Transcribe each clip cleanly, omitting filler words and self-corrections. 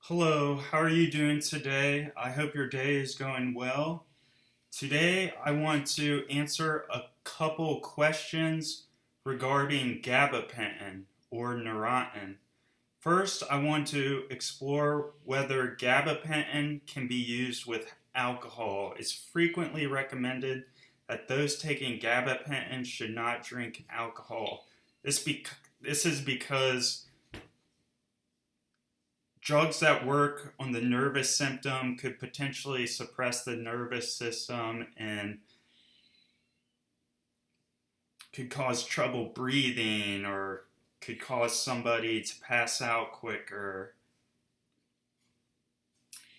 Hello, how are you doing today? I hope your day is going well. Today, I want to answer a couple questions regarding gabapentin or Neurontin. First, I want to explore whether gabapentin can be used with alcohol. It's frequently recommended that those taking gabapentin should not drink alcohol. This is because drugs that work on the nervous system could potentially suppress the nervous system and could cause trouble breathing or could cause somebody to pass out quicker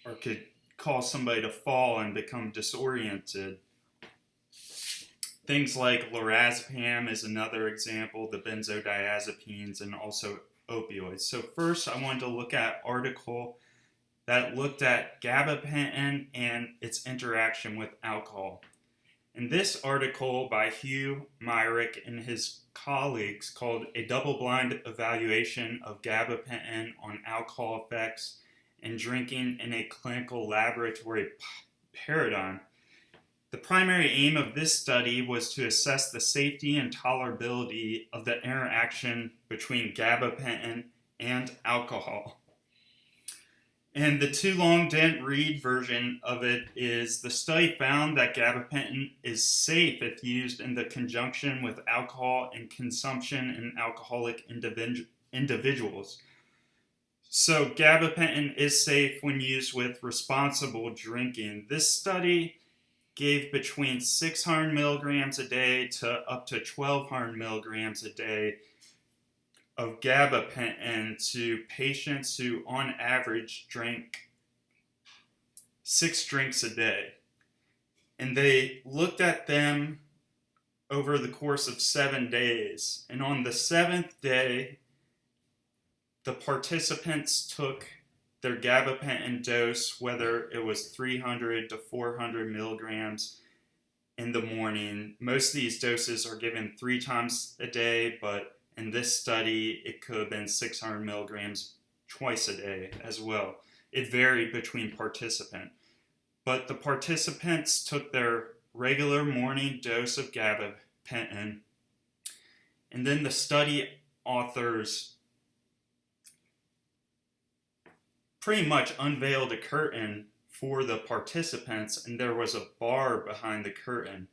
or could cause somebody to fall and become disoriented. Things like lorazepam is another example, the benzodiazepines, and also opioids. So first I wanted to look at an article that looked at gabapentin and its interaction with alcohol. In this article by Hugh Myrick and his colleagues called A Double-Blind Evaluation of Gabapentin on Alcohol Effects in Drinking in a Clinical Laboratory Paradigm, the primary aim of this study was to assess the safety and tolerability of the interaction between gabapentin and alcohol. And the too long didn't read version of it is the study found that gabapentin is safe if used in the conjunction with alcohol and consumption in alcoholic individuals. So gabapentin is safe when used with responsible drinking. This study gave between 600 milligrams a day to up to 1,200 milligrams a day of gabapentin to patients who on average drank 6 drinks a day. And they looked at them over the course of 7 days. And on the 7th day, the participants took their gabapentin dose, whether it was 300 to 400 milligrams in the morning. Most of these doses are given 3 times a day, but in this study, it could have been 600 milligrams twice a day as well. It varied between participants. But the participants took their regular morning dose of gabapentin, and then the study authors pretty much unveiled a curtain for the participants, and there was a bar behind the curtain.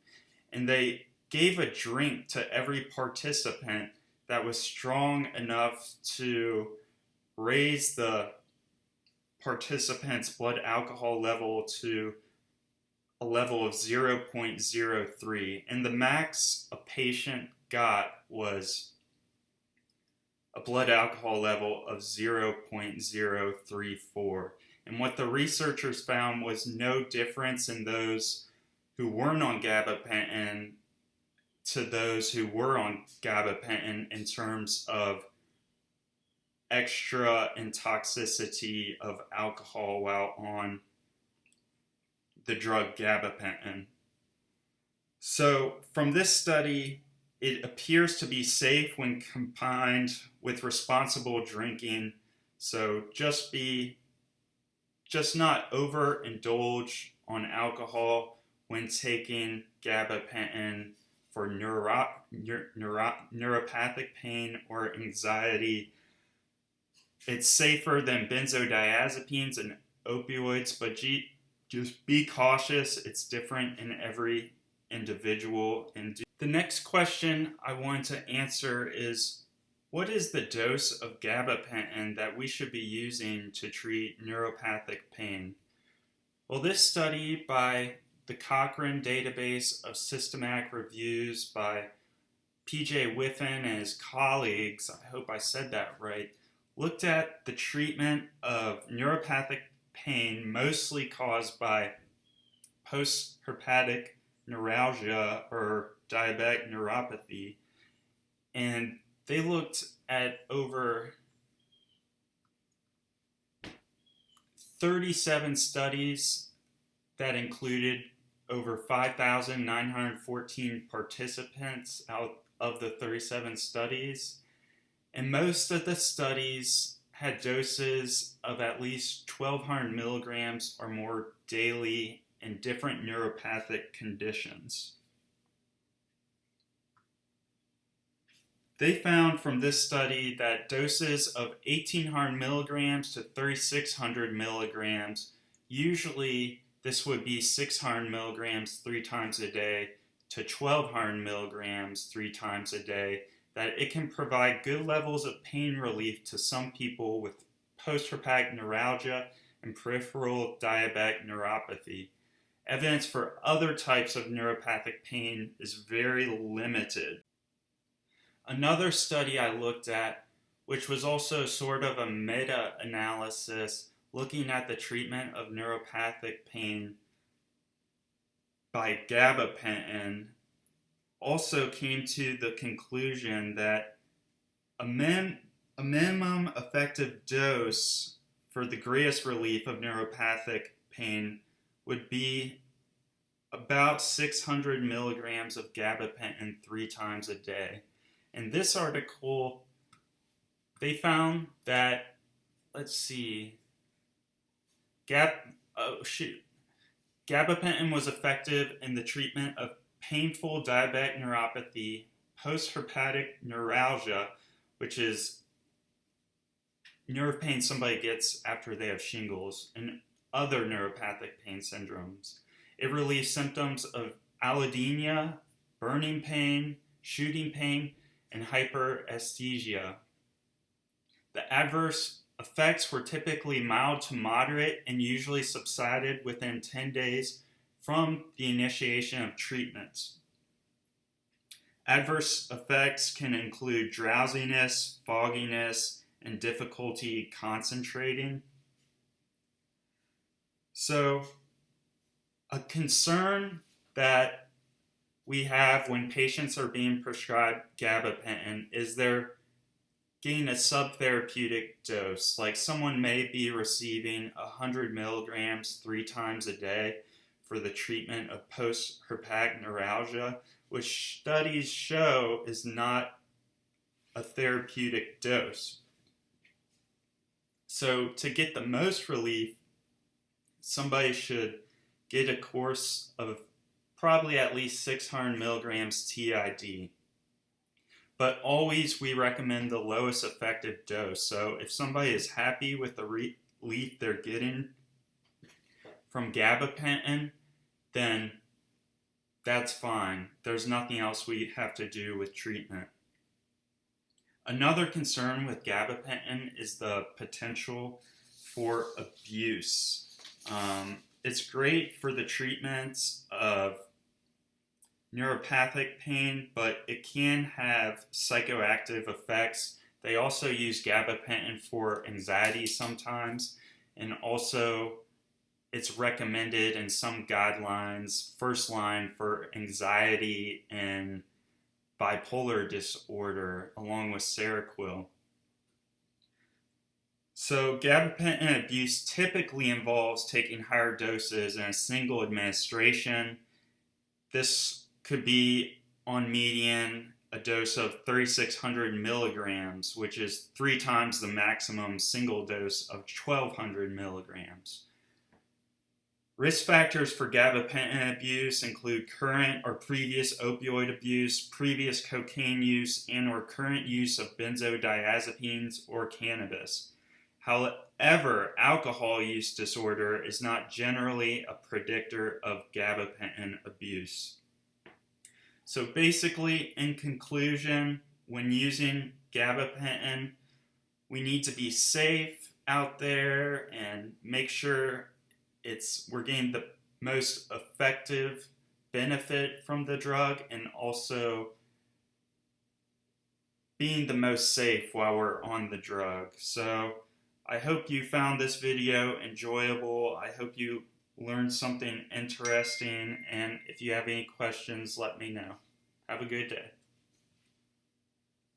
And they gave a drink to every participant that was strong enough to raise the participant's blood alcohol level to a level of 0.03. And the max a patient got was a blood alcohol level of 0.034. And what the researchers found was no difference in those who weren't on gabapentin to those who were on gabapentin in terms of extra and toxicity of alcohol while on the drug gabapentin. So from this study, it appears to be safe when combined with responsible drinking. So just not overindulge on alcohol when taking gabapentin for neuropathic pain or anxiety. It's safer than benzodiazepines and opioids, but just be cautious. It's different in every individual. And the next question I want to answer is, what is the dose of gabapentin that we should be using to treat neuropathic pain? Well, this study by the Cochrane Database of Systematic Reviews by P.J. Whiffen and his colleagues, I hope I said that right, looked at the treatment of neuropathic pain mostly caused by postherpetic neuralgia or diabetic neuropathy. And they looked at over 37 studies that included over 5,914 participants out of the 37 studies. And most of the studies had doses of at least 1,200 milligrams or more daily in different neuropathic conditions. They found from this study that doses of 1,800 milligrams to 3,600 milligrams, usually this would be 600 milligrams 3 times a day to 1,200 milligrams 3 times a day, that it can provide good levels of pain relief to some people with post-herpetic neuralgia and peripheral diabetic neuropathy. Evidence for other types of neuropathic pain is very limited. Another study I looked at, which was also sort of a meta-analysis looking at the treatment of neuropathic pain by gabapentin, also came to the conclusion that a minimum effective dose for the greatest relief of neuropathic pain would be about 600 milligrams of gabapentin 3 times a day. In this article, they found that, gabapentin was effective in the treatment of painful diabetic neuropathy, post-herpetic neuralgia, which is nerve pain somebody gets after they have shingles, and other neuropathic pain syndromes. It relieves symptoms of allodynia, burning pain, shooting pain, and hyperesthesia. The adverse effects were typically mild to moderate and usually subsided within 10 days from the initiation of treatments. Adverse effects can include drowsiness, fogginess, and difficulty concentrating. So, a concern that we have when patients are being prescribed gabapentin is they're getting a subtherapeutic dose. Like someone may be receiving 100 milligrams 3 times a day for the treatment of post-herpetic neuralgia, which studies show is not a therapeutic dose. So to get the most relief, somebody should get a course of probably at least 600 milligrams TID. But always we recommend the lowest effective dose. So if somebody is happy with the relief they're getting from gabapentin, then that's fine. There's nothing else we have to do with treatment. Another concern with gabapentin is the potential for abuse. It's great for the treatments of neuropathic pain, but it can have psychoactive effects. They also use gabapentin for anxiety sometimes, and also it's recommended in some guidelines, first line for anxiety and bipolar disorder, along with Seroquel. So gabapentin abuse typically involves taking higher doses in a single administration. This could be on median a dose of 3,600 milligrams, which is 3 times the maximum single dose of 1,200 milligrams. Risk factors for gabapentin abuse include current or previous opioid abuse, previous cocaine use, and or current use of benzodiazepines or cannabis. However, alcohol use disorder is not generally a predictor of gabapentin abuse. So basically, in conclusion, when using gabapentin, we need to be safe out there and make sure we're getting the most effective benefit from the drug, and also being the most safe while we're on the drug. So I hope you found this video enjoyable. I hope you learned something interesting, and if you have any questions, let me know. Have a good day.